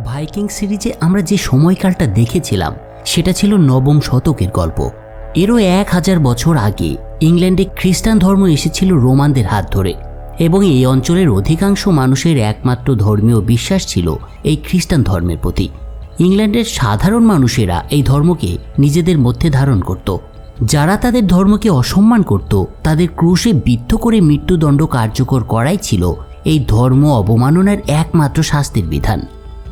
Viking সিরিজে আমরা যে সময়কালটা দেখেছিলাম সেটা ছিল নবম শতকের গল্প। এরও 1000 বছর আগে ইংল্যান্ডে খ্রিস্টান ধর্ম এসেছিল রোমানদের হাত ধরে এবং এই অঞ্চলের অধিকাংশ মানুষের একমাত্র ধর্মীয় বিশ্বাস ছিল এই খ্রিস্টান ধর্মের প্রতি। ইংল্যান্ডের সাধারণ মানুষেরা এই ধর্মকে নিজেদের মধ্যে ধারণ করত। যারা তাদের ধর্মকে অসম্মান করত তাদের ক্রুশে বিদ্ধ করে মৃত্যুদণ্ড কার্যকর করাই ছিল এই ধর্ম অবমাননার একমাত্র শাস্তির বিধান।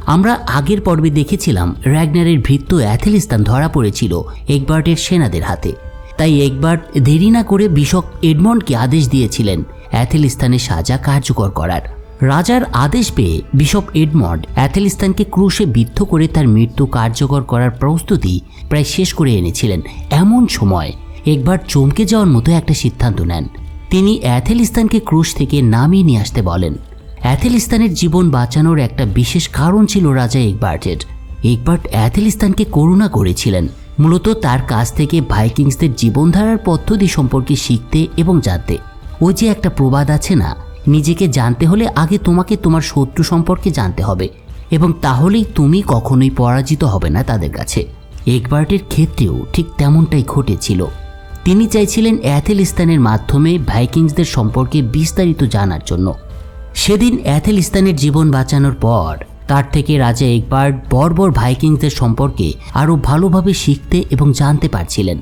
আমরা আগের পর্বে দেখেছিলাম র্যাগনারের ভৃত্য অ্যাথেলিস্তান ধরা পড়েছিল এগবার্টের সেনাদের হাতে। তাই এগবার্ট দেরি না করে বিশপ এডমন্ডকে আদেশ দিয়েছিলেন অ্যাথেলিস্তানের সাজা কার্যকর করার। রাজার আদেশ পেয়ে বিশপ এডমন্ড অ্যাথেলিস্তানকে ক্রুশে বিদ্ধ করে তার মৃত্যু কার্যকর করার প্রস্তুতি প্রায় শেষ করে এনেছিলেন। এমন সময় এগবার্ট চমকে যাওয়ার মতো একটা সিদ্ধান্ত নেন। তিনি অ্যাথেলিস্তানকে ক্রুশ থেকে নামিয়ে নিয়ে আসতে বলেন। অ্যাথেলিস্তানের জীবন বাঁচানোর একটা বিশেষ কারণ ছিল রাজা এগবার্টের। এগবার্ট অ্যাথেলিস্তানকে করুণা করেছিলেন, মূলত তার কাছ থেকে ভাইকিংসদের জীবনধারার পদ্ধতি সম্পর্কে শিখতে এবং জানতে। ওই যে একটা প্রবাদ আছে না, নিজেকে জানতে হলে আগে তোমাকে তোমার শত্রু সম্পর্কে জানতে হবে এবং তাহলেই তুমি কখনোই পরাজিত হবে না তাদের কাছে। এগবার্টের ক্ষেত্রেও ঠিক তেমনটাই ঘটেছিল। তিনি চাইছিলেন অ্যাথেলিস্তানের মাধ্যমে ভাইকিংসদের সম্পর্কে বিস্তারিত জানার জন্য। সেদিন অ্যাথেলিস্তানের জীবন বাঁচানোর পর তার থেকে রাজা এগবার্ট বর্বর ভাইকিংসদের সম্পর্কে আরও ভালোভাবে শিখতে এবং জানতে পারছিলেন।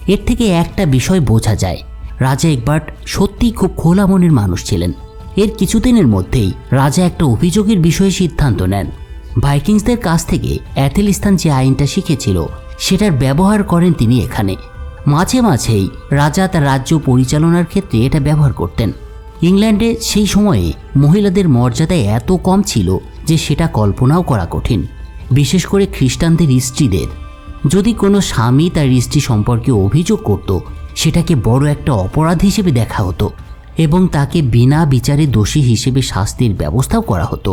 এর থেকে একটা বিষয় বোঝা যায়, রাজা এগবার্ট সত্যিই খুব খোলা মনের মানুষ ছিলেন। এর কিছুদিনের মধ্যেই রাজা একটা অভিযোগের বিষয়ে সিদ্ধান্ত নেন। ভাইকিংসদের কাছ থেকে অ্যাথেলিস্তান যে আইনটা শিখেছিল সেটার ব্যবহার করেন তিনি এখানে। মাঝে মাঝেই রাজা তার রাজ্য পরিচালনার ক্ষেত্রে এটা ব্যবহার করতেন। ইংল্যান্ডে সেই সময়ে মহিলাদের মর্যাদা এত কম ছিল যে সেটা কল্পনাও করা কঠিন, বিশেষ করে খ্রিস্টানদের স্ত্রীদের। যদি কোনো স্বামী তার স্ত্রী সম্পর্কে অভিযোগ করত সেটাকে বড় একটা অপরাধ হিসেবে দেখা হতো এবং তাকে বিনা বিচারে দোষী হিসেবে শাস্তির ব্যবস্থাও করা হতো।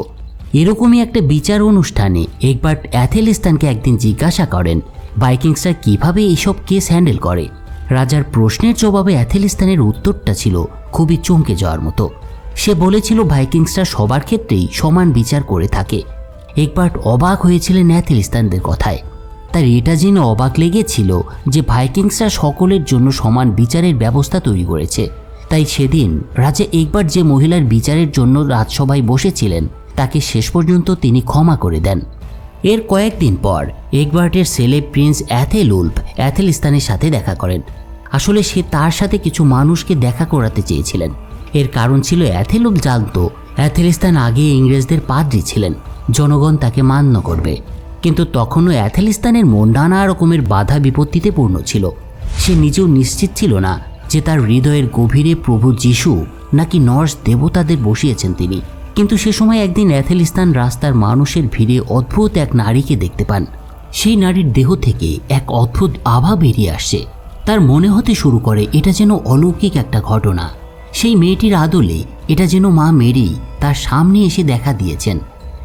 এরকমই একটা বিচার অনুষ্ঠানে এগবার্ট অ্যাথেলিস্তানকে একদিন জিজ্ঞাসা করেন ভাইকিংসরা কীভাবে এইসব কেস হ্যান্ডেল করে। রাজার প্রশ্নের জবাবে অ্যাথেলিস্তানের উত্তরটা ছিল খুবই চমকে যাওয়ার মতো। সে বলেছিল ভাইকিংসরা সবার ক্ষেত্রেই সমান বিচার করে থাকে। এগবার্ট অবাক হয়েছিলেন অ্যাথেলিস্তানদের কথায়। তার এটা জেনে অবাক লেগেছিল যে ভাইকিংসরা সকলের জন্য সমান বিচারের ব্যবস্থা তৈরি করেছে। তাই সেদিন রাজা এগবার্ট যে মহিলার বিচারের জন্য রাজসভায় বসেছিলেন তাকে শেষ পর্যন্ত তিনি ক্ষমা করে দেন। এর কয়েকদিন পর এগবার্টের ছেলে প্রিন্স অ্যাথেলউলফ অ্যাথেলিস্তানের সাথে দেখা করেন। আসলে সে তার সাথে কিছু মানুষকে দেখা করাতে চেয়েছিলেন। এর কারণ ছিল অ্যাথেলউলফ জানত অ্যাথেলিস্তান আগে ইংরেজদের পাদ্রী ছিলেন, জনগণ তাকে মান্য করবে। কিন্তু তখনও অ্যাথেলিস্তানের মন নানা রকমের বাধা বিপত্তিতে পূর্ণ ছিল। সে নিজেও নিশ্চিত ছিল না যে তার হৃদয়ের গভীরে প্রভু যিশু নাকি নর্স দেবতাদের বসিয়েছেন তিনি। কিন্তু সে সময় একদিন অ্যাথেলিস্তান রাস্তার মানুষের ভিড়ে অদ্ভুত এক নারীকে দেখতে পান। সেই নারীর দেহ থেকে এক অদ্ভুত আভা বেরিয়ে আসছে। তার মনে হতে শুরু করে এটা যেন অলৌকিক একটা ঘটনা। সেই মেয়েটির আদলে এটা যেন মা মেরি তার সামনে এসে দেখা দিয়েছেন।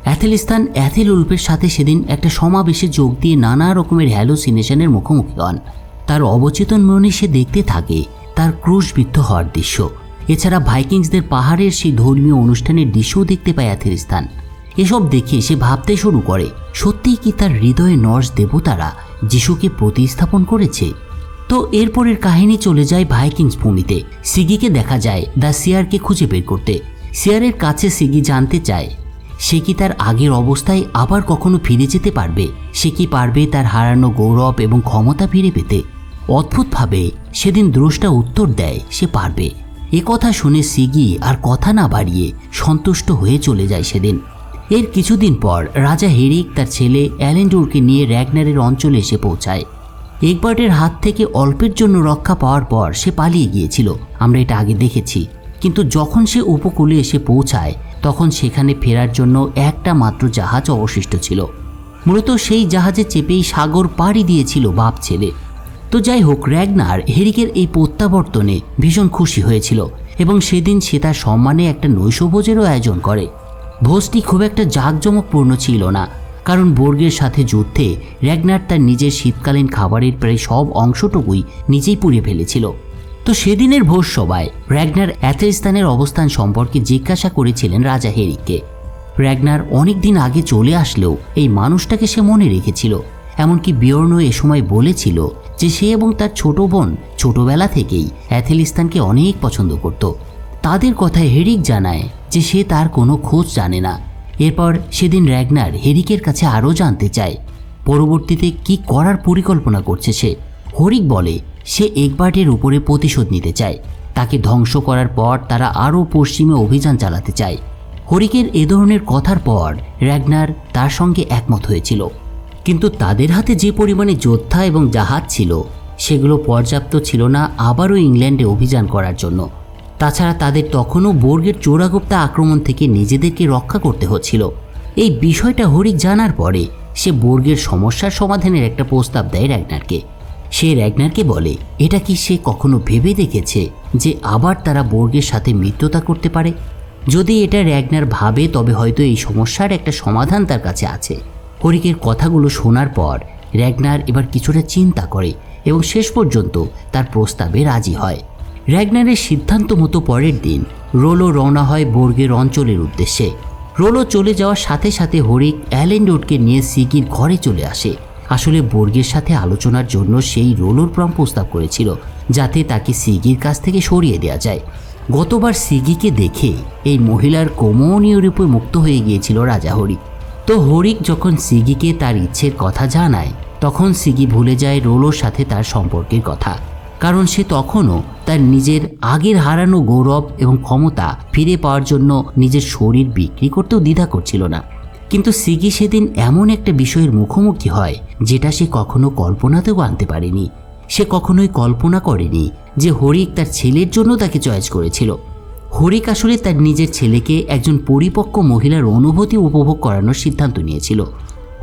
অ্যাথেলিস্তান অ্যাথেলউলফের সাথে সেদিন একটা সমাবেশে যোগ দিয়ে নানা রকমের হ্যালোসিনেশনের মুখোমুখি হন। তার অবচেতন মনে সে দেখতে থাকে তার ক্রুশবিদ্ধ হওয়ার দৃশ্য। এছাড়া ভাইকিংসদের পাহাড়ের সেই ধর্মীয় অনুষ্ঠানের দৃশ্যও দেখতে পায় অ্যাথেলিস্তান। এসব দেখে সে ভাবতে শুরু করে সত্যিই কি তার হৃদয়ে নর্স দেবতারা যিশুকে প্রতিস্থাপন করেছে। তো এরপরের কাহিনী চলে যায় ভাইকিংস ভূমিতে। সিগিকে দেখা যায় দ্য সিয়ারকে খুঁজে বের করতে। সিয়ারের কাছে সিগি জানতে চায় সে কি তার আগের অবস্থায় আবার কখনো ফিরে যেতে পারবে, সে কি পারবে তার হারানো গৌরব এবং ক্ষমতা ফিরে পেতে। অদ্ভুতভাবে সেদিন দ্রষ্টা উত্তর দেয় সে পারবে। এ কথা শুনে সিগি আর কথা না বাড়িয়ে সন্তুষ্ট হয়ে চলে যায় সেদিন। এর কিছুদিন পর রাজা হেরিক তার ছেলে অ্যালেন্ডোরকে নিয়ে র্যাগনারের অঞ্চলে এসে পৌঁছায়। এগবার্টের হাত থেকে অল্পের জন্য রক্ষা পাওয়ার পর সে পালিয়ে গিয়েছিল, আমরা এটা আগে দেখেছি। কিন্তু যখন সে উপকূলে এসে পৌঁছায় তখন সেখানে ফেরার জন্য একটা মাত্র জাহাজ অবশিষ্ট ছিল। মূলত সেই জাহাজে চেপেই সাগর পাড়ি দিয়েছিল বাপ ছেলে। তো যাই হোক, র্যাগনার হেরিকের এই প্রত্যাবর্তনে ভীষণ খুশি হয়েছিল এবং সেদিন সে তার সম্মানে একটা নৈশভোজেরও আয়োজন করে। ভোজটি খুব একটা জাঁকজমকপূর্ণ ছিল না, কারণ বর্গের সাথে যুদ্ধে র্যাগনার তার নিজের শীতকালীন খাবারের প্রায় সব অংশটুকুই নিজেই পুড়িয়ে ফেলেছিল। তো সেদিনের ভোজসভায় র্যাগনার অ্যাথেলিস্তানের অবস্থান সম্পর্কে জিজ্ঞাসা করেছিলেন রাজা হেরিককে। র্যাগনার অনেক দিন আগে চলে আসলেও এই মানুষটাকে সে মনে রেখেছিল। এমনকি বিয়র্ন এ সময় বলেছিল যে সে এবং তার ছোট বোন ছোটবেলা থেকেই অ্যাথেলিস্তানকে অনেক পছন্দ করত। তাদের কথায় হেরিক জানায় যে সে তার কোনো খোঁজ জানে না। এরপর সেদিন র্যাগনার হেরিকের কাছে আরও জানতে চায় পরবর্তীতে কি করার পরিকল্পনা করছে সে। হরিক বলে সে এগবার্টের উপরে প্রতিশোধ নিতে চায়। তাকে ধ্বংস করার পর তারা আরও পশ্চিমে অভিযান চালাতে চায়। হরিকের এ ধরনের কথার পর র্যাগনার তার সঙ্গে একমত হয়েছিল, কিন্তু তাদের হাতে যে পরিমাণে যোদ্ধা এবং জাহাজ ছিল সেগুলো পর্যাপ্ত ছিল না আবারও ইংল্যান্ডে অভিযান করার জন্য। তাছাড়া তাদের তখনও বোর্গের চোরাগোপ্তা আক্রমণ থেকে নিজেদেরকে রক্ষা করতে হচ্ছিল। এই বিষয়টা হরিক জানার পরে সে বোর্গের সমস্যার সমাধানের একটা প্রস্তাব দেয় র্যাগনারকে। সে র্যাগনারকে বলে এটা কি সে কখনো ভেবে দেখেছে যে আবার তারা বোর্গের সাথে মিত্রতা করতে পারে। যদি এটা র্যাগনার ভাবে তবে হয়তো এই সমস্যার একটা সমাধান তার কাছে আছে। হরিকের কথাগুলো শোনার পর র্যাগনার এবার কিছুটা চিন্তা করে এবং শেষ পর্যন্ত তার প্রস্তাবে রাজি হয়। র্যাগনারের সিদ্ধান্ত মতো পরের দিন রোলো রওনা হয় বোর্গের অঞ্চলের উদ্দেশ্যে। রোলো চলে যাওয়ার সাথে সাথে হরিক অ্যালেন্ডোডকে নিয়ে সিগির ঘরে চলে আসে। আসলে বোর্গের সাথে আলোচনার জন্য সেই রোলোর প্রস্তাব করেছিল যাতে তাকে সিগির কাছ থেকে সরিয়ে দেওয়া যায়। গতবার সিগিকে দেখে এই মহিলার কোমনীয় রূপে মুক্ত হয়ে গিয়েছিল রাজা হরিক। তো হরিক যখন সিগিকে তার ইচ্ছের কথা জানায় তখন সিগি ভুলে যায় রোলোর সাথে তার সম্পর্কের কথা, কারণ সে তখনও তার নিজের আগের হারানো গৌরব এবং ক্ষমতা ফিরে পাওয়ার জন্য নিজের শরীর বিক্রি করতেও দ্বিধা করছিল না। কিন্তু সিগি সেদিন এমন একটা বিষয়ের মুখোমুখি হয় যেটা সে কখনো কল্পনাতেও আনতে পারেনি। সে কখনোই কল্পনা করেনি যে হরিক তার ছেলের জন্য তাকে চয়েস করেছিল। হরিক আসলে তার নিজের ছেলেকে একজন পরিপক্ক মহিলার অনুভূতি উপভোগ করানোর সিদ্ধান্ত নিয়েছিল।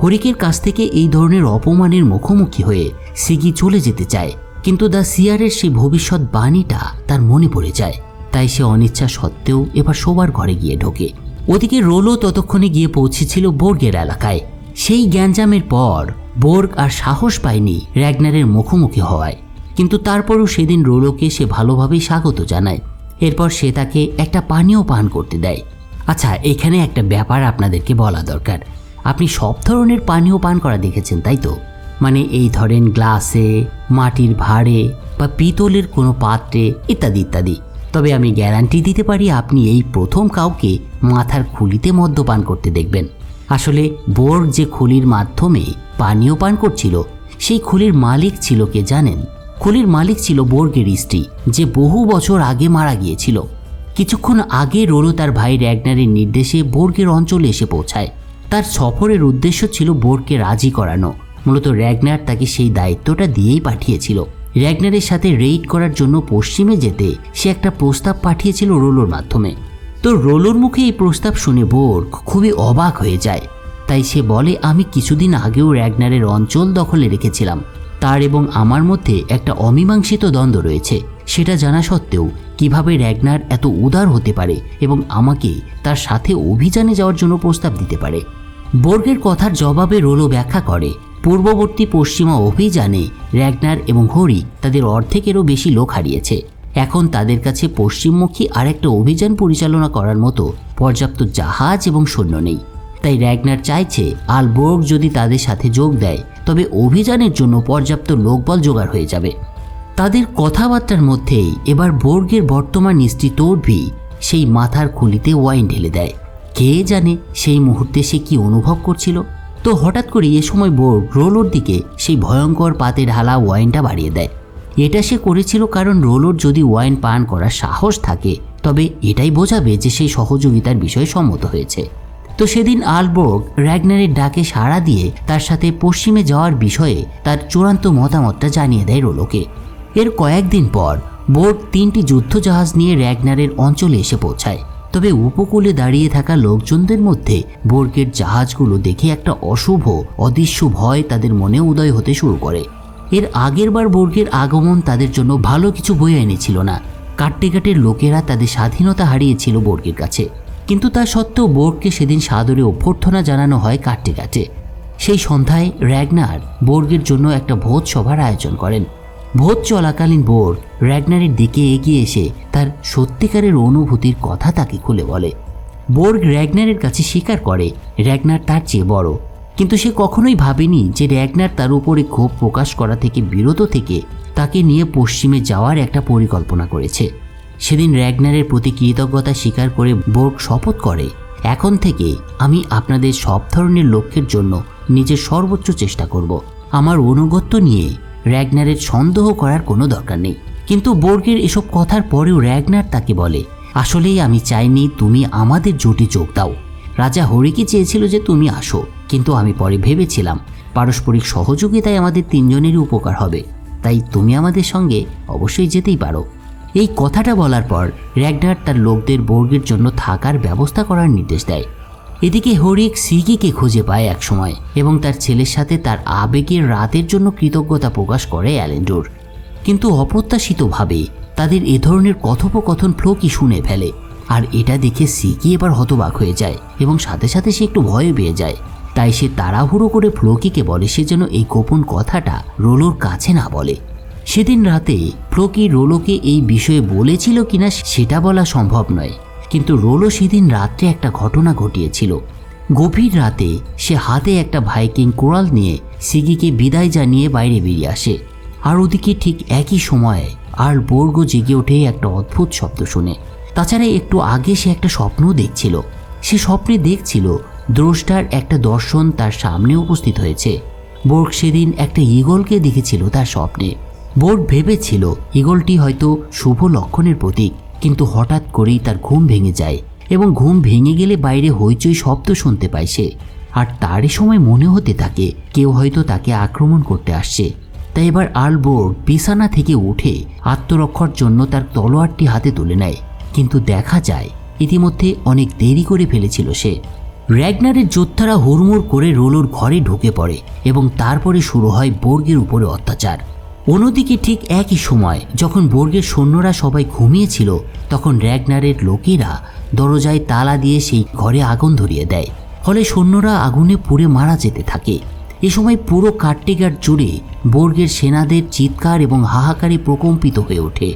হরিকের কাছ থেকে এই ধরনের অপমানের মুখোমুখি হয়ে সিগি চলে যেতে চায়, কিন্তু দ্য সিয়ারের সেই ভবিষ্যৎ বাণীটা তার মনে পড়ে যায়। তাই সে অনিচ্ছা সত্ত্বেও এবার শোবার ঘরে গিয়ে ঢোকে। ওদিকে রোলো ততক্ষণে গিয়ে পৌঁছেছিল বোর্গের এলাকায়। সেই গ্যাঞ্জামের পর বোর্গ আর সাহস পায়নি র্যাগনারের মুখোমুখি হওয়ায়, কিন্তু তারপরও সেদিন রোলোকে সে ভালোভাবেই স্বাগত জানায়। এরপর সে তাকে একটা পানীয় পান করতে দেয়। আচ্ছা, এখানে একটা ব্যাপার আপনাদেরকে বলা দরকার। আপনি সব ধরনের পানীয় পান করা দেখেছেন তাই তো? মানে এই ধরেন গ্লাসে, মাটির ভাঁড়ে বা পিতলের কোনো পাত্রে ইত্যাদি ইত্যাদি। তবে আমি গ্যারান্টি দিতে পারি আপনি এই প্রথম কাউকে মাথার খুলিতে মদ্যপান করতে দেখবেন। আসলে বোর্গ যে খুলির মাধ্যমে পানীয় পান করছিল সেই খুলির মালিক ছিল কে জানেন? খুলির মালিক ছিল বোর্গের স্ত্রী, যে বহু বছর আগে মারা গিয়েছিল। কিছুক্ষণ আগে রোলো তার ভাই র্যাগনারের নির্দেশে বোর্গের অঞ্চলে এসে পৌঁছায়। তার সফরের উদ্দেশ্য ছিল বোর্গকে রাজি করানো। মূলত র্যাগনার তাকে সেই দায়িত্বটা দিয়েই পাঠিয়েছিল। র্যাগনারের সাথে রেইড করার জন্য পশ্চিমে যেতে সে একটা প্রস্তাব পাঠিয়েছিল রোলোর মাধ্যমে। তো রোলোর মুখে এই প্রস্তাব শুনে বোর্গ খুবই অবাক হয়ে যায়। তাই সে বলে, আমি কিছুদিন আগেও র্যাগনারের অঞ্চল দখলে রেখেছিলাম। তার এবং আমার মধ্যে একটা অমীমাংসিত দ্বন্দ্ব রয়েছে। সেটা জানা সত্ত্বেও কিভাবে র্যাগনার এত উদার হতে পারে এবং আমাকে তার সাথে অভিযানে যাওয়ার জন্য প্রস্তাব দিতে পারে। বোর্গের কথার জবাবে রোলো ব্যাখ্যা করে, পূর্ববর্তী পশ্চিমা অভিযানে র্যাগনার এবং হরিক তাদের অর্ধেকেরও বেশি লোক হারিয়েছে। এখন তাদের কাছে পশ্চিমমুখী আরেকটা অভিযান পরিচালনা করার মতো পর্যাপ্ত জাহাজ এবং সৈন্য নেই। তাই র্যাগনার চাইছে আলবোর্গ যদি তাদের সাথে যোগ দেয় তবে অভিযানের জন্য পর্যাপ্ত লোকবল জোগাড় হয়ে যাবে। তাদের কথাবার্তার মধ্যেই এবার বোর্গের বর্তমান স্ত্রী তোরভি সেই মাথার খুলিতে ওয়াইন ঢেলে দেয়। কে জানে সেই মুহূর্তে সে কি অনুভব করছিল। তো হঠাৎ করে এ সময় বোর্গ রোলোর দিকে সেই ভয়ঙ্কর পাতে ঢালা ওয়াইনটা বাড়িয়ে দেয়। এটা সে করেছিল কারণ রোলোর যদি ওয়াইন পান করার সাহস থাকে তবে এটাই বোঝাবে যে সেই সহযোগিতার বিষয়ে সম্মত হয়েছে। তো সেদিন আলবোর্গ র্যাগনারের ডাকে সাড়া দিয়ে তার সাথে পশ্চিমে যাওয়ার বিষয়ে তার চূড়ান্ত মতামতটা জানিয়ে দেয় রোলোকে। এর কয়েকদিন পর বোর্গ 3টি যুদ্ধজাহাজ নিয়ে র্যাগনারের অঞ্চলে এসে পৌঁছায়। তবে উপকূলে দাঁড়িয়ে থাকা লোকজনদের মধ্যে বোর্গের জাহাজগুলো দেখে একটা অশুভ অদৃশ্য ভয় তাদের মনে উদয় হতে শুরু করে। এর আগের বার বোর্গের আগমন তাদের জন্য ভালো কিছু বয়ে এনেছিল না। কাট্টেঘাটের লোকেরা তাদের স্বাধীনতা হারিয়েছিল বোর্গের কাছে, কিন্তু তা সত্ত্বেও বোর্গকে সেদিন সাদরে অভ্যর্থনা জানানো হয় কাট্টেঘাটে। সেই সন্ধ্যায় র্যাগনার বোর্গের জন্য একটা ভোজ সভার আয়োজন করেন। ভোজ চলাকালীন বোর্গ র্যাগনারের দিকে এগিয়ে এসে তার সত্যিকারের অনুভূতির কথা তাকে খুলে বলে। বোর্গ র্যাগনারের কাছে স্বীকার করে র্যাগনার তার চেয়ে বড়, কিন্তু সে কখনোই ভাবেনি যে র্যাগনার তার উপরে ক্ষোভ প্রকাশ করা থেকে বিরত থেকে তাকে নিয়ে পশ্চিমে যাওয়ার একটা পরিকল্পনা করেছে। সেদিন র্যাগনারের প্রতি কৃতজ্ঞতা স্বীকার করে বোর্গ শপথ করে, এখন থেকে আমি আপনাদের সব ধরনের লক্ষ্যের জন্য নিজের সর্বোচ্চ চেষ্টা করব। আমার অনুগত্য নিয়ে র্যাগনারের সন্দেহ করার কোনো দরকার নেই। কিন্তু বোর্গের এসব কথার পরেও র্যাগনার তাকে বলে, আসলেই আমি চাইনি তুমি আমাদের জোটে যোগ দাও। রাজা হরিকে চেয়েছিল যে তুমি আসো, কিন্তু আমি পরে ভেবেছিলাম পারস্পরিক সহযোগিতায় আমাদের তিনজনেরই উপকার হবে, তাই তুমি আমাদের সঙ্গে অবশ্যই যেতেই পারো। এই কথাটা বলার পর র্যাগনার তার লোকদের বোর্গের জন্য থাকার ব্যবস্থা করার নির্দেশ দেয়। এদিকে হরিক সিগিকে খুঁজে পায় একসময় এবং তার ছেলের সাথে তার আবেগের রাতের জন্য কৃতজ্ঞতা প্রকাশ করে অ্যালেন্ডোর। কিন্তু অপ্রত্যাশিতভাবে তাদের এ ধরনের কথোপকথন ফ্লোকি শুনে ফেলে, আর এটা দেখে সিগি এবার হতবাক হয়ে যায় এবং সাথে সাথে সে একটু ভয় পেয়ে যায়। তাই সে তাড়াহুড়ো করে ফ্লোকিকে বলে সে যেন এই গোপন কথাটা রোলোর কাছে না বলে। সেদিন রাতে ফ্লোকি রোলোকে এই বিষয়ে বলেছিল কিনা সেটা বলা সম্ভব নয়, কিন্তু রোলো সেদিন রাত্রে একটা ঘটনা ঘটিয়েছিল। গভীর রাতে সে হাতে একটা ভাইকিং কোরাল নিয়ে সিগিকে বিদায় জানিয়ে বাইরে বেরিয়ে আসে। আর ওদিকে ঠিক একই সময়ে আর্ল বোর্গ জেগে ওঠে একটা অদ্ভুত শব্দ শুনে। তাছাড়া একটু আগে সে একটা স্বপ্নও দেখছিল। সে স্বপ্নে দেখছিল দ্রষ্টার একটা দর্শন তার সামনে উপস্থিত হয়েছে। বোর্গ সেদিন একটা ঈগলকে দেখেছিল তার স্বপ্নে। বোর্গ ভেবেছিল ঈগলটি হয়তো শুভ লক্ষণের প্রতীক, কিন্তু হঠাৎ করেই তার ঘুম ভেঙে যায় এবং ঘুম ভেঙে গেলে বাইরে হইচই শব্দ শুনতে পায় সে। আর তারই সময় মনে হতে থাকে কেউ হয়তো তাকে আক্রমণ করতে আসছে। তাই এবার আর্ল বোর্গ বিছানা থেকে উঠে আত্মরক্ষার জন্য তার তলোয়ারটি হাতে তুলে নেয়, কিন্তু দেখা যায় ইতিমধ্যে অনেক দেরি করে ফেলেছিল সে। র্যাগনারের যোদ্ধারা হুড়মুড় করে রোলোর ঘরে ঢুকে পড়ে এবং তারপরে শুরু হয় বোর্গের উপরে অত্যাচার। অন্যদিকে ঠিক একই সময় যখন বোর্গের সৈন্যরা সবাই ঘুমিয়েছিল, তখন র্যাগনারের লোকেরা দরজায় তালা দিয়ে সেই ঘরে আগুন ধরিয়ে দেয়। ফলে সৈন্যরা আগুনে পুড়ে মারা যেতে থাকে। এ সময় পুরো কার্টিগার জুড়ে বোর্গের সেনাদের চিৎকার এবং হাহাকারে প্রকম্পিত হয়ে ওঠে।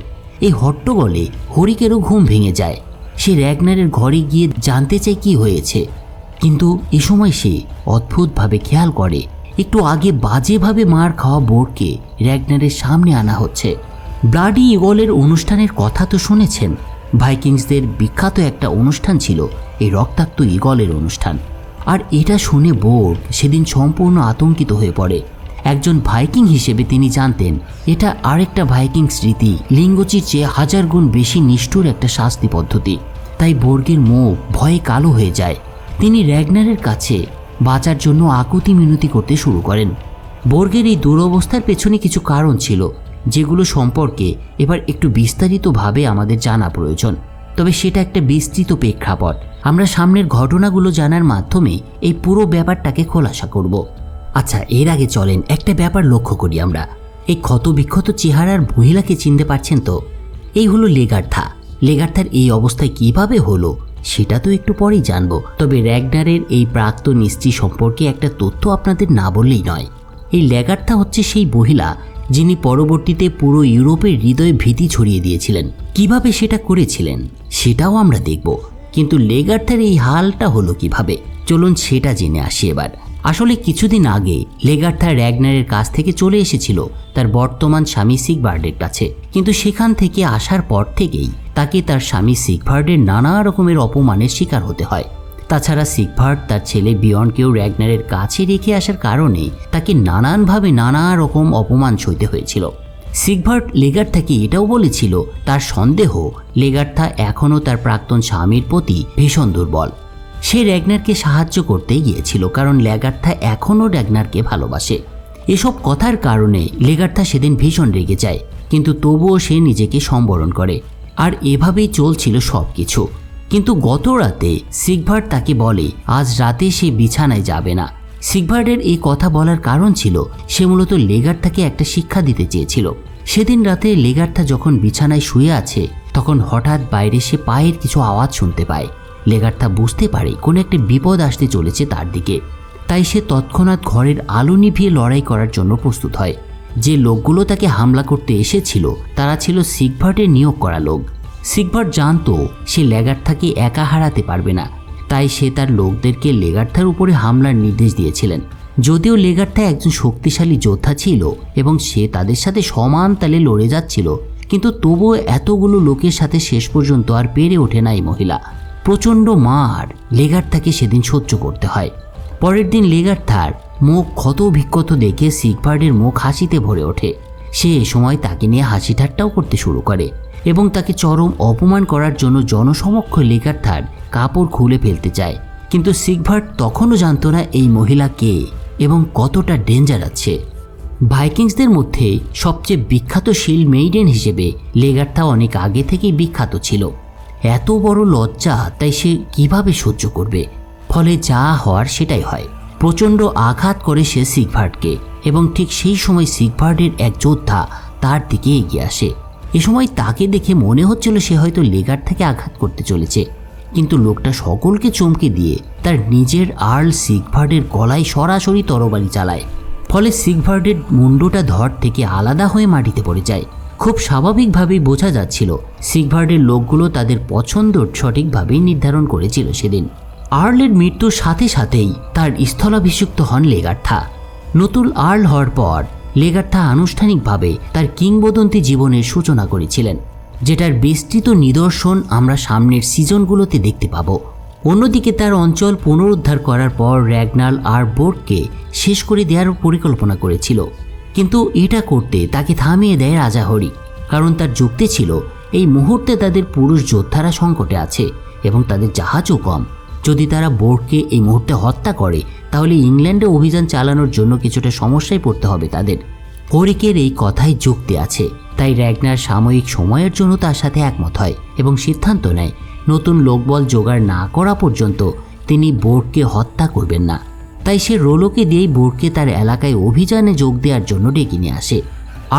এই হট্টগোলে হরিকেরও ঘুম ভেঙে যায়। সে র্যাগনারের ঘরে গিয়ে জানতে চায় কি হয়েছে, কিন্তু এ সময় সে অদ্ভুতভাবে খেয়াল করে একটু আগে বাজেভাবে মার খাওয়া বোর্গকে র্যাগনারের সামনে আনা হচ্ছে। ব্লাডি ঈগলের অনুষ্ঠানের কথা তো শুনেছেন। ভাইকিংসদের বিখ্যাত একটা অনুষ্ঠান ছিল এই রক্তাক্ত ঈগলের অনুষ্ঠান। আর এটা শুনে বোর্গ সেদিন সম্পূর্ণ আতঙ্কিত হয়ে পড়ে। একজন ভাইকিং হিসেবে তিনি জানতেন এটা আরেকটা ভাইকিং স্মৃতি, লিঙ্গচির চেয়ে 1000 গুণ বেশি নিষ্ঠুর একটা শাস্তি পদ্ধতি। তাই বোর্গের মুখ ভয়ে কালো হয়ে যায়। তিনি র্যাগনারের কাছে বাঁচার জন্য আকুতি মিনতি করতে শুরু করেন। বোর্গের এই দুরবস্থার পেছনে কিছু কারণ ছিল, যেগুলো সম্পর্কে এবার একটু বিস্তারিতভাবে আমাদের জানা প্রয়োজন। তবে সেটা একটা বিস্তৃত প্রেক্ষাপট। আমরা সামনের ঘটনাগুলো জানার মাধ্যমে এই পুরো ব্যাপারটাকে খোলাসা করব। আচ্ছা, এর আগে চলেন একটা ব্যাপার লক্ষ্য করি আমরা। এই ক্ষতবিক্ষত চেহারার মহিলাকে চিনতে পারছেন তো? এই হলো লেগার্থা। লেগার্থার এই অবস্থায় কিভাবে হলো সেটা তো একটু পরেই জানবো। তবে র্যাগনারের এই প্রাক্তন স্ত্রী সম্পর্কে একটা তথ্য আপনাদের না বললেই নয়। এই লেগার্থা হচ্ছে সেই মহিলা যিনি পরবর্তীতে পুরো ইউরোপের হৃদয়ে ভীতি ছড়িয়ে দিয়েছিলেন। কিভাবে সেটা করেছিলেন সেটাও আমরা দেখব, কিন্তু লেগার্থার এই হালটা হলো কিভাবে, চলুন সেটা জেনে আসি এবার। আসলে কিছুদিন আগে লেগার্থা র্যাগনারের কাছ থেকে চলে এসেছিল তার বর্তমান স্বামী সিগভার্ডের কাছে, কিন্তু সেখান থেকে আসার পর থেকেই তাকে তার স্বামী সিগভার্ডের নানা রকমের অপমানের শিকার হতে হয়। তাছাড়া সিগভার্ড তার ছেলে বিয়র্নকেও র্যাগনারের কাছে রেখে আসার কারণে তাকে নানানভাবে নানা রকম অপমান সইতে হয়েছিল। সিগভার্ড লেগার্থাকে এটাও বলেছিল তার সন্দেহ লেগার্থা এখনও তার প্রাক্তন স্বামীর প্রতি ভীষণ দুর্বল। সে র্যাগনারকে সাহায্য করতে গিয়েছিল কারণ লেগার্থা এখনও র্যাগনারকে ভালোবাসে। এসব কথার কারণে লেগার্থা সেদিন ভীষণ রেগে যায়, কিন্তু তবুও সে নিজেকে সম্বরণ করে। আর এভাবেই চলছিল সব কিছু। কিন্তু গত রাতে সিগভার্ড তাকে বলে আজ রাতে সে বিছানায় যাবে না। সিগভার্ডের এই কথা বলার কারণ ছিল সে মূলত লেগার্থাকে একটা শিক্ষা দিতে চেয়েছিল। সেদিন রাতে লেগার্থা যখন বিছানায় শুয়ে আছে, তখন হঠাৎ বাইরে সে পায়ের কিছু আওয়াজ শুনতে পায়। লেগার্থা বুঝতে পারে কোনো একটা বিপদ আসতে চলেছে তার দিকে। তাই সে তৎক্ষণাৎ ঘরের আলো নিভিয়ে লড়াই করার জন্য প্রস্তুত হয়। যে লোকগুলো তাকে হামলা করতে এসেছিল তারা ছিল সিগভার্ডের নিয়োগ করা লোক। সিগভার্ড জানতো সে লেগার্থাকে একা হারাতে পারবে না, তাই সে তার লোকদেরকে লেগার্থার উপরে হামলার নির্দেশ দিয়েছিলেন। যদিও লেগার্থা একজন শক্তিশালী যোদ্ধা ছিল এবং সে তাদের সাথে সমান তালে লড়ে যাচ্ছিল, কিন্তু তবুও এতগুলো লোকের সাথে শেষ পর্যন্ত আর পেরে ওঠে না এই মহিলা। প্রচণ্ড মার লেগার্থাকে সেদিন সহ্য করতে হয়। পরের দিন লেগার্থার মুখ ক্ষত বিক্ষত দেখে সিগভার্ডের মুখ হাসিতে ভরে ওঠে। সে এ সময় তাকে নিয়ে হাসি ঠাট্টাও করতে শুরু করে এবং তাকে চরম অপমান করার জন্য জনসমক্ষ লেগার্থার কাপড় খুলে ফেলতে চায়। কিন্তু সিগভার্ড তখনও জানত না এই মহিলা কে এবং কতটা ডেঞ্জার আছে। ভাইকিংসদের মধ্যে সবচেয়ে বিখ্যাত শিল্ড মেইডেন হিসেবে লেগার্থা অনেক আগে থেকেই বিখ্যাত ছিল। এত বড় লজ্জা তাই সে কিভাবে সহ্য করবে? ফলে যা হওয়ার সেটাই হয়। প্রচণ্ড আঘাত করে সে সিগভার্ডকে এবং ঠিক সেই সময় সিগভার্ডের এক যোদ্ধা তার দিকে এগিয়ে আসে। এ সময় তাকে দেখে মনে হচ্ছিল সে হয়তো লেগার্থাকে আঘাত করতে চলেছে, কিন্তু লোকটা সকলকে চমকে দিয়ে তার নিজের আর্ল সিগভার্ডের গলায় সরাসরি তরবারি চালায়। ফলে সিগভার্ডের মুন্ডটা ধর থেকে আলাদা হয়ে মাটিতে পড়ে যায়। খুব স্বাভাবিকভাবেই বোঝা যাচ্ছিল সিগভার্ডের লোকগুলো তাদের পছন্দ সঠিকভাবেই নির্ধারণ করেছিল সেদিন। আর্লের মৃত্যুর সাথে সাথেই তার স্থলাভিষিক্ত হন লেগার্থা। নতুন আর্ল হওয়ার পর লেগার্থা আনুষ্ঠানিকভাবে তার কিংবদন্তি জীবনের সূচনা করেছিলেন, যেটার বিস্তৃত নিদর্শন আমরা সামনের সিজনগুলোতে দেখতে পাব। অন্যদিকে তার অঞ্চল পুনরুদ্ধার করার পর র্যাগনার আর বোর্গকে শেষ করে দেওয়ার পরিকল্পনা করেছিল, কিন্তু এটা করতে তাকে থামিয়ে দেয় রাজা হরি। কারণ তার যুক্তি ছিল এই মুহূর্তে তাদের পুরুষ যোদ্ধারা সংকটে আছে এবং তাদের জাহাজও কম। যদি তারা বোর্গকে এই মুহূর্তে হত্যা করে তাহলে ইংল্যান্ডে অভিযান চালানোর জন্য কিছুটা সমস্যায় পড়তে হবে তাদের। হরিকের এই কথায় যুক্তি আছে, তাই র্যাগনার সাময়িক সময়ের জন্য তার সাথে একমত হয় এবং সিদ্ধান্ত নেয় নতুন লোকবল জোগাড় না করা পর্যন্ত তিনি বোর্গকে হত্যা করবেন না। তাই সে রোলোকে দিয়েই বোর্গকে তার এলাকায় অভিযানে যোগ দেওয়ার জন্য ডেকে নিয়ে আসে।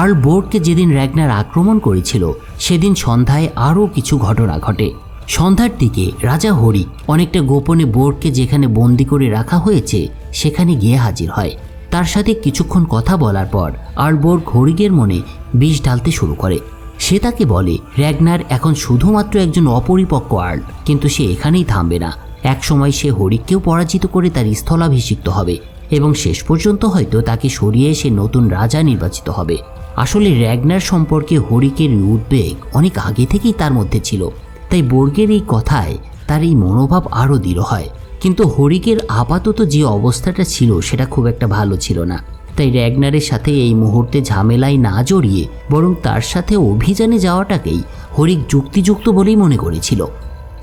আর্ল বোর্গকে যেদিন র্যাগনার আক্রমণ করেছিল সেদিন সন্ধ্যায় আরও কিছু ঘটনা ঘটে। সন্ধ্যার দিকে রাজা হরি অনেকটা গোপনে বোর্গকে যেখানে বন্দি করে রাখা হয়েছে সেখানে গিয়ে হাজির হয়। তার সাথে কিছুক্ষণ কথা বলার পর আর্লবোর্গ হরিকের মনে বিষ ঢালতে শুরু করে। সে তাকে বলে র্যাগনার এখন শুধুমাত্র একজন অপরিপক্ক আর্ল, কিন্তু সে এখানেই থামবে না। একসময় সে হরিককেও পরাজিত করে তার স্থলাভিষিক্ত হবে এবং শেষ পর্যন্ত হয়তো তাকে সরিয়ে সে নতুন রাজা নির্বাচিত হবে। আসলে র্যাগনার সম্পর্কে হরিকের উদ্বেগ অনেক আগে থেকেই তার মধ্যে ছিল, তাই বোর্গের এই কথায় তার এই মনোভাব আরও দৃঢ় হয়। কিন্তু হরিকের আপাতত যে অবস্থাটা ছিল সেটা খুব একটা ভালো ছিল না। তাই র্যাগনারের সাথে এই মুহূর্তে ঝামেলায় না জড়িয়ে বরং তার সাথে অভিযানে যাওয়াটাকেই হরিক যুক্তিযুক্ত বলেই মনে করেছিল।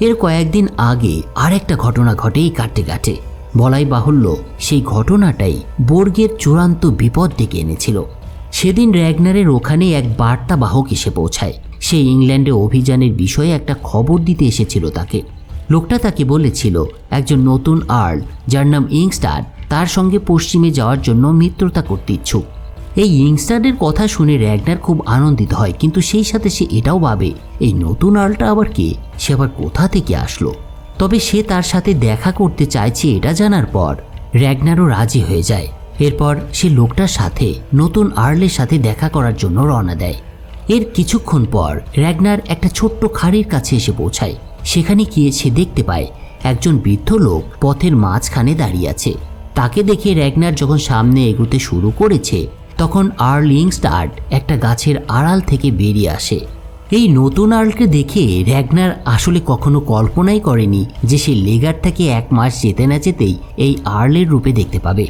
এর কয়েকদিন আগে আর একটা ঘটনা ঘটে এই কাটে বলাই বাহুল্য সেই ঘটনাটাই বোর্গের চূড়ান্ত বিপদ ডেকে এনেছিল। সেদিন র্যাগনারের ওখানে এক বার্তাবাহক এসে পৌঁছায়। সে ইংল্যান্ডে অভিযানের বিষয়ে একটা খবর দিতে এসেছিল তাকে। লোকটা তাকে বলেছিল একজন নতুন আর্ল যার নাম ইংস্টাড তার সঙ্গে পশ্চিমে যাওয়ার জন্য মিত্রতা করতে ইচ্ছুক। এই ইংস্টাডের কথা শুনে র্যাগনার খুব আনন্দিত হয়, কিন্তু সেই সাথে সে এটাও ভাবে এই নতুন আর্লটা আবার কে, সে আবার কোথা থেকে আসলো। তবে সে তার সাথে দেখা করতে চাইছে এটা জানার পর র্যাগনারও রাজি হয়ে যায়। এরপর সে লোকটার সাথে নতুন আর্লের সাথে দেখা করার জন্য রওনা দেয়। এর কিছুক্ষণ পর র্যাগনার একটা ছোট্ট খাড়ির কাছে এসে পৌঁছায়। সেখানে গিয়ে সে দেখতে পায় একজন বৃদ্ধ লোক পথের মাঝখানে দাঁড়িয়ে আছে। তাকে দেখে র্যাগনার যখন সামনে এগোতে শুরু করেছে তখন আর্ল ইংস্টাড একটা গাছের আড়াল থেকে বেরিয়ে আসে। এই নতুন আর্লকে দেখে র্যাগনার আসলে কখনো কল্পনাই করেনি যে সে লেগার্থাকে 1 মাস যেতে না যেতেই এই আর্লের রূপে দেখতে পাবে।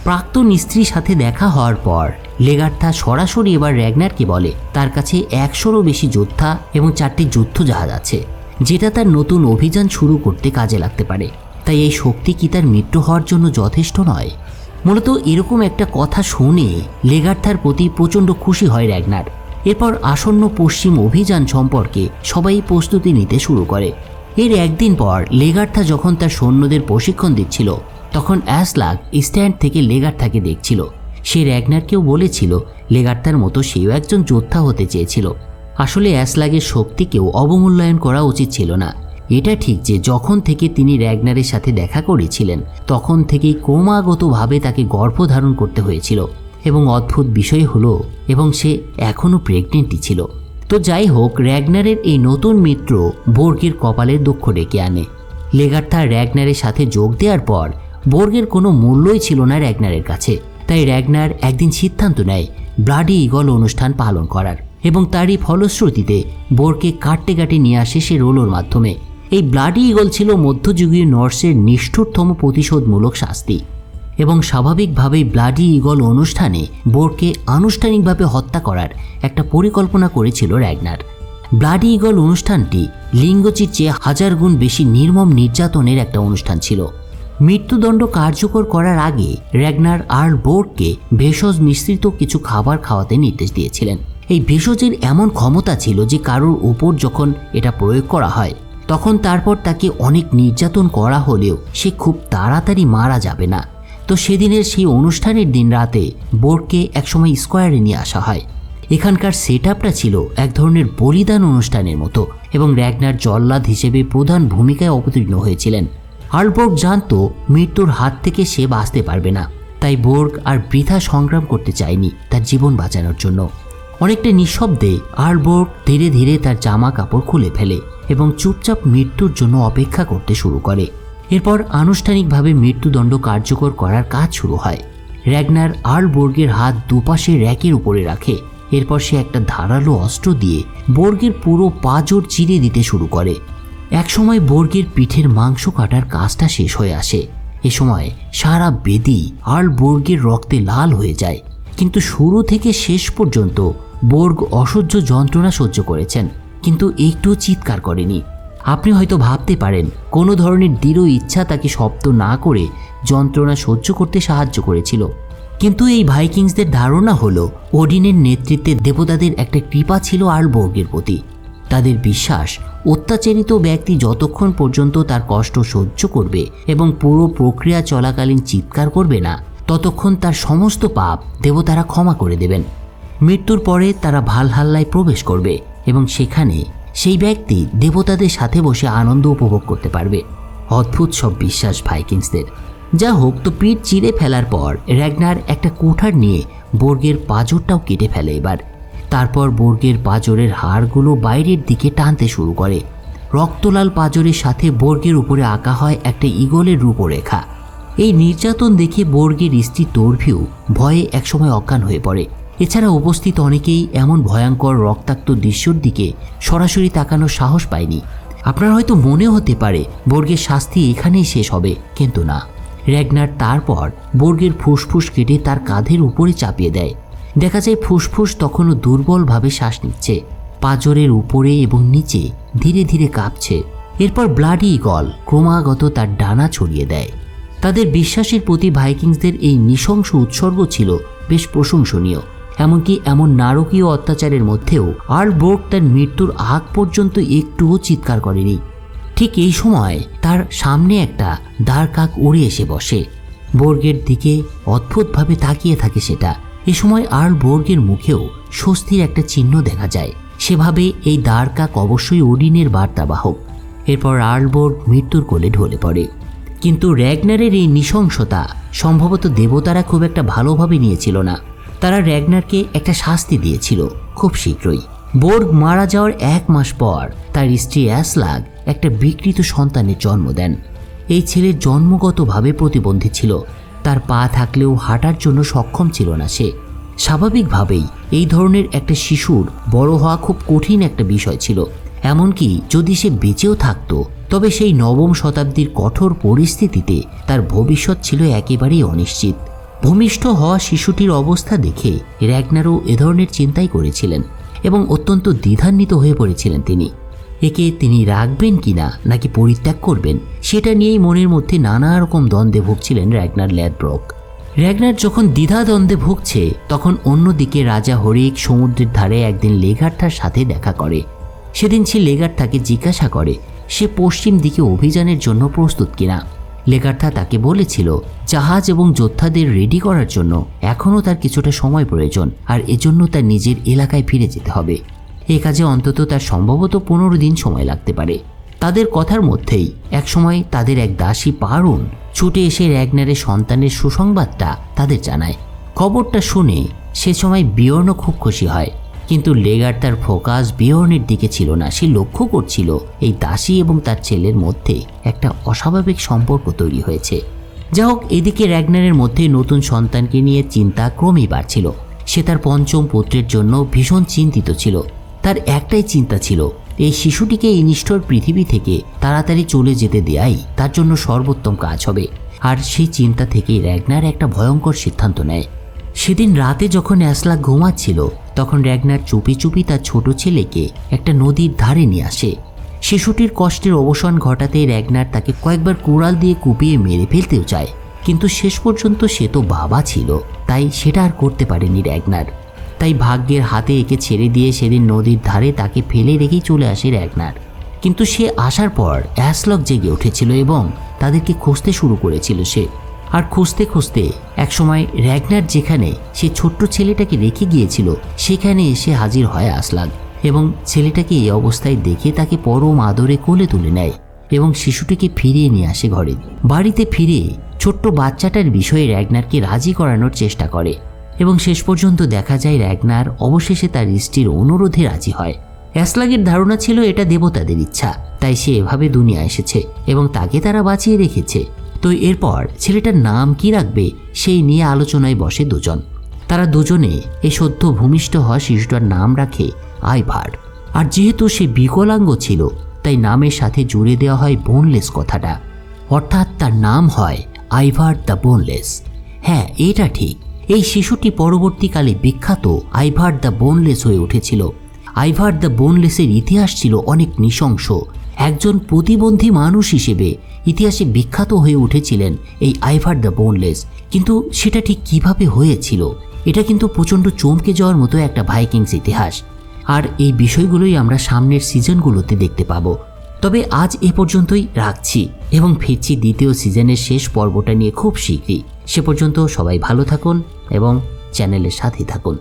প্রাক্তন স্ত্রীর সাথে দেখা হওয়ার পর লেগার্থা সরাসরি এবার র্যাগনারকে বলে তার কাছে 100রও বেশি যোদ্ধা এবং 4টি যুদ্ধ জাহাজ আছে, যেটা তার নতুন অভিযান শুরু করতে কাজে লাগতে পারে। তাই এই শক্তি কি তার মৃত্যু হওয়ার জন্য যথেষ্ট নয়? মূলত এরকম একটা কথা শুনে লেগার্থার প্রতি প্রচণ্ড খুশি হয় র্যাগনার। এরপর আসন্ন পশ্চিম অভিযান সম্পর্কে সবাই প্রস্তুতি নিতে শুরু করে। এর একদিন পর লেগার্থা যখন তার সৈন্যদের প্রশিক্ষণ দিচ্ছিল তখন অ্যাসলাগ স্ট্যান্ড থেকে লেগার্থাকে দেখছিল। সে র্যাগনারকেও বলেছিল লেগার্থার মতো সেও একজন যোদ্ধা হতে চেয়েছিল। আসলে অ্যাসলাগের শক্তিকেও অবমূল্যায়ন করা উচিত ছিল না। এটা ঠিক যে যখন থেকে তিনি র্যাগনারের সাথে দেখা করেছিলেন তখন থেকেই ক্রমাগতভাবে তাকে গর্ভধারণ করতে হয়েছিল এবং অদ্ভুত বিষয় হলো এবং সে এখনও প্রেগনেন্টই ছিল। তো যাই হোক, র্যাগনারের এই নতুন মিত্র বোর্গের কপালে দুঃখ ডেকে আনে। লেগার্থা র্যাগনারের সাথে যোগ দেওয়ার পর বোর্গের কোনো মূল্যই ছিল না র্যাগনারের কাছে। তাই র্যাগনার একদিন সিদ্ধান্ত নেয় ব্লাডি ইগল অনুষ্ঠান পালন করার, এবং তারই ফলশ্রুতিতে বোর্গকে কাটতে কাটে নিয়ে আসে সে রোলোর মাধ্যমে। এই ব্লাডি ইগল ছিল মধ্যযুগীয় নর্সের নিষ্ঠুরতম প্রতিশোধমূলক শাস্তি, এবং স্বাভাবিকভাবেই ব্লাডি ইগল অনুষ্ঠানে বোর্গকে আনুষ্ঠানিকভাবে হত্যা করার একটা পরিকল্পনা করেছিল র্যাগনার। ব্লাডি ইগল অনুষ্ঠানটি লিঙ্গচির চেয়ে 1000 গুণ বেশি নির্মম নির্যাতনের একটা অনুষ্ঠান ছিল। মৃত্যুদণ্ড কার্যকর করার আগে র্যাগনার আর্ল বোর্গকে ভেষজ মিশ্রিত কিছু খাবার খাওয়াতে নির্দেশ দিয়েছিলেন। এই ভেষজের এমন ক্ষমতা ছিল যে কারোর উপর যখন এটা প্রয়োগ করা হয় তখন তারপর তাকে অনেক নির্যাতন করা হলেও সে খুব তাড়াতাড়ি মারা যাবে না। তো সেদিনের সেই অনুষ্ঠানের দিন রাতে বোর্গকে একসময় স্কোয়ারে নিয়ে আসা হয়। এখানকার সেটআপটা ছিল এক ধরনের বলিদান অনুষ্ঠানের মতো, এবং র্যাগনার জল্লাদ হিসেবে প্রধান ভূমিকায় অবতীর্ণ হয়েছিলেন। আর্ল বোর্গ জানতো মৃত্যুর হাত থেকে সে বাঁচতে পারবে না, তাই বোর্গ আর বৃথা সংগ্রাম করতে চায়নি তার জীবন বাঁচানোর জন্য। অনেকটা নিঃশব্দে আর্ল বোর্গ ধীরে ধীরে তার জামা কাপড় খুলে ফেলে এবং চুপচাপ মৃত্যুর জন্য অপেক্ষা করতে শুরু করে। এরপর আনুষ্ঠানিকভাবে মৃত্যুদণ্ড কার্যকর করার কাজ শুরু হয়। র্যাগনার আর্ল বোর্গের হাত দুপাশে র্যাকের উপরে রাখে। এরপর সে একটা ধারালো অস্ত্র দিয়ে বোর্গের পুরো পাঁজর চিরে দিতে শুরু করে। একসময় বোর্গের পিঠের মাংস কাটার কাজটা শেষ হয়ে আসে। এ সময় সারা বেদি আর্ল বোর্গের রক্তে লাল হয়ে যায়, কিন্তু শুরু থেকে শেষ পর্যন্ত বোর্গ অসহ্য যন্ত্রণা সহ্য করেছেন, কিন্তু একটু চিৎকার করেনি। আপনি হয়তো ভাবতে পারেন কোনো ধরনের দৃঢ় ইচ্ছা তাকে শব্দ না করে যন্ত্রণা সহ্য করতে সাহায্য করেছিল, কিন্তু এই ভাইকিংসদের ধারণা হলো ওডিনের নেতৃত্বে দেবতাদের একটা কৃপা ছিল আর্ল বোর্গের প্রতি। তাদের বিশ্বাস অত্যাচারিত ব্যক্তি যতক্ষণ পর্যন্ত তার কষ্ট সহ্য করবে এবং পুরো প্রক্রিয়া চলাকালীন চিৎকার করবে না ততক্ষণ তার সমস্ত পাপ দেবতারা ক্ষমা করে দেবেন। মৃত্যুর পরে তারা ভালহাল্লায় প্রবেশ করবে এবং সেখানে সেই ব্যক্তি দেবতাদের সাথে বসে আনন্দ উপভোগ করতে পারবে। অদ্ভুত সব বিশ্বাস ভাইকিংসদের। যা হোক, তো পিঠ চিরে ফেলার পর র্যাগনার একটা কুঠার নিয়ে বোর্গের পাঁজরটাও কেটে ফেলে এবার। তারপর বোর্গের পাঁজরের হাড়গুলো বাইরের দিকে টানতে শুরু করে। রক্তলাল পাঁজরের সাথে বোর্গের উপরে আঁকা হয় একটা ঈগলের রূপরেখা। এই নির্যাতন দেখে বোর্গের স্ত্রী তোরভিউ ভয়ে একসময় অজ্ঞান হয়ে পড়ে। এছাড়া উপস্থিত অনেকেই এমন ভয়ঙ্কর রক্তাক্ত দৃশ্যের দিকে সরাসরি তাকানোর সাহস পায়নি। আপনার হয়তো মনে হতে পারে বোর্গের শাস্তি এখানেই শেষ হবে, কিন্তু না। র্যাগনার তারপর বোর্গের ফুসফুস কেটে তার কাঁধের উপরে চাপিয়ে দেয়। দেখা যায় ফুসফুস তখনও দুর্বলভাবে শ্বাস নিচ্ছে, পাঁজরের উপরে এবং নিচে ধীরে ধীরে কাঁপছে। এরপর ব্লাডি ঈগল ক্রমাগত তার ডানা ছড়িয়ে দেয়। তাদের বিশ্বাসের প্রতি ভাইকিংসদের এই নৃশংস উৎসর্গ ছিল বেশ প্রশংসনীয়। এমনকি এমন নারকীয় অত্যাচারের মধ্যেও আর্ল বোর্গ তার মৃত্যুর আগ পর্যন্ত একটুও চিৎকার করেনি। ঠিক এই সময় তার সামনে একটা দাঁড় কাক উড়ে এসে বসে। বোর্গের দিকে অদ্ভুতভাবে তাকিয়ে থাকে সেটা। এ সময় আর্ল বোর্গের মুখেও স্বস্তির একটা চিহ্ন দেখা যায়। সেভাবে এই দাঁড় কাক অবশ্যই ওডিনের বার্তাবাহক। এরপর আর্ল বোর্গ মৃত্যুর কোলে ঢলে পড়ে। কিন্তু র্যাগনারের এই নৃশংসতা সম্ভবত দেবতারা খুব একটা ভালোভাবে নিয়েছিল না। তারা র্যাগনারকে একটা শাস্তি দিয়েছিল খুব শীঘ্রই। বোর্গ মারা যাওয়ার 1 মাস পর তার স্ত্রী অ্যাসলাগ একটা বিকৃত সন্তানের জন্ম দেন। এই ছেলে জন্মগতভাবে প্রতিবন্ধী ছিল। তার পা থাকলেও হাঁটার জন্য সক্ষম ছিল না সে। স্বাভাবিকভাবেই এই ধরনের একটা শিশুর বড় হওয়া খুব কঠিন একটা বিষয় ছিল। এমনকি যদি সে বেঁচেও থাকতো তবে সেই নবম শতাব্দীর কঠোর পরিস্থিতিতে তার ভবিষ্যৎ ছিল একেবারেই অনিশ্চিত। ভূমিষ্ঠ হওয়া শিশুটির অবস্থা দেখে র্যাগনারও এ ধরনের চিন্তাই করেছিলেন এবং অত্যন্ত দ্বিধান্বিত হয়ে পড়েছিলেন তিনি। একে তিনি রাখবেন কিনা নাকি পরিত্যাগ করবেন সেটা নিয়েই মনের মধ্যে নানা রকম দ্বন্দ্বে ভুগছিলেন র্যাগনার ল্যাডব্রক। র্যাগনার যখন দ্বিধাদ্বন্দ্বে ভুগছে তখন অন্যদিকে রাজা হরিক সমুদ্রের ধারে একদিন লেগার্থার সাথে দেখা করে। সেদিন সে লেগার্থাকে জিজ্ঞাসা করে সে পশ্চিম দিকে অভিযানের জন্য প্রস্তুত কিনা। লেগার্থা তাকে বলেছিল জাহাজ এবং যোদ্ধাদের রেডি করার জন্য এখনও তার কিছুটা সময় প্রয়োজন, আর এজন্য তার নিজের এলাকায় ফিরে যেতে হবে। এ কাজে অন্তত তার সম্ভবত 15 দিন সময় লাগতে পারে। তাদের কথার মধ্যেই একসময় তাদের এক দাসী পারুন ছুটে এসে র্যাগনারের সন্তানের সুসংবাদটা তাদের জানায়। খবরটা শুনে সে সময় বিয়র্ন খুব খুশি হয়। কিন্তু লেগার তার ফোকাস বিয়র্নের দিকে ছিল না। সে লক্ষ্য করছিল এই দাসী এবং তার ছেলের মধ্যে একটা অস্বাভাবিক সম্পর্ক তৈরি হয়েছে। যা হোক, এদিকে র্যাগনারের মধ্যে নতুন সন্তানকে নিয়ে চিন্তা ক্রমেই বাড়ছিল। সে তার পঞ্চম পুত্রের জন্য ভীষণ চিন্তিত ছিল। তার একটাই চিন্তা ছিল, এই শিশুটিকে এই নিষ্ঠুর পৃথিবী থেকে তাড়াতাড়ি চলে যেতে দেয়াই তার জন্য সর্বোত্তম কাজ হবে। আর সেই চিন্তা থেকেই র্যাগনার একটা ভয়ঙ্কর সিদ্ধান্ত নেয়। সেদিন রাতে যখন অ্যাসলাগ ঘুমাচ্ছিল, তখন র্যাগনার চুপি চুপি তার ছোট ছেলেকে একটা নদীর ধারে নিয়ে আসে। শিশুটির কষ্টের অবসান ঘটাতে র্যাগনার তাকে কয়েকবার কুড়াল দিয়ে কুপিয়ে মেরে ফেলতেও চায়, কিন্তু শেষ পর্যন্ত সে তো বাবা ছিল, তাই সেটা আর করতে পারেনি র্যাগনার। তাই ভাগ্যের হাতে একে ছেড়ে দিয়ে সেদিন নদীর ধারে তাকে ফেলে রেখেই চলে আসে র্যাগনার। কিন্তু সে আসার পর অ্যাসলগ জেগে উঠেছিল এবং তাদেরকে খুঁজতে শুরু করেছিল সে। আর খুঁজতে খুঁজতে একসময় র্যাগনার যেখানে সে ছোট্ট ছেলেটাকে রেখে গিয়েছিল সেখানে এসে হাজির হয় অ্যাসলগ, এবং ছেলেটাকে এই অবস্থায় দেখে তাকে পরম আদরে কোলে তুলে নেয় এবং শিশুটিকে ফিরিয়ে নিয়ে আসে ঘরে। বাড়িতে ফিরে ছোট্ট বাচ্চাটার বিষয়ে র্যাগনারকে রাজি করানোর চেষ্টা করে এবং শেষ পর্যন্ত দেখা যায় র্যাগনার অবশেষে তার স্ত্রীর অনুরোধে রাজি হয়। অ্যাসলাগের ধারণা ছিল এটা দেবতাদের ইচ্ছা, তাই সে এভাবে দুনিয়া এসেছে এবং তাকে তারা বাঁচিয়ে রেখেছে। তো এরপর ছেলেটার নাম কি রাখবে সেই নিয়ে আলোচনায় বসে দুজন। তারা দুজনে এই সদ্য ভূমিষ্ঠ হওয়া শিশুটার নাম রাখে আইভার। আর যেহেতু সে বিকলাঙ্গ ছিল, তাই নামের সাথে জুড়ে দেওয়া হয় বোনলেস কথাটা, অর্থাৎ তার নাম হয় আইভার দ্য বোনলেস। হ্যাঁ, এটা ঠিক। এই শিশুটি পরবর্তীকালে বিখ্যাত আইভার দ্য বোনলেস হয়ে উঠেছিল। আইভার দ্য বোনলেসের ইতিহাস ছিল অনেক নৃশংস। একজন প্রতিবন্ধী মানুষ হিসেবে ইতিহাসে বিখ্যাত হয়ে উঠেছিলেন এই আইভার দ্য বোনলেস। কিন্তু সেটা ঠিক কিভাবে হয়েছিল, এটা কিন্তু প্রচণ্ড চমকে যাওয়ার মতো একটা ভাইকিংস ইতিহাস। আর এই বিষয়গুলোই আমরা সামনের সিজনগুলোতে দেখতে পাবো। তবে আজ এ পর্যন্তই রাখছি এবং ফিরছি দ্বিতীয় সিজনের শেষ পর্বটা নিয়ে খুব শীঘ্রই। সে পর্যন্ত সবাই ভালো থাকুন এবং চ্যানেলের সাথে থাকুন।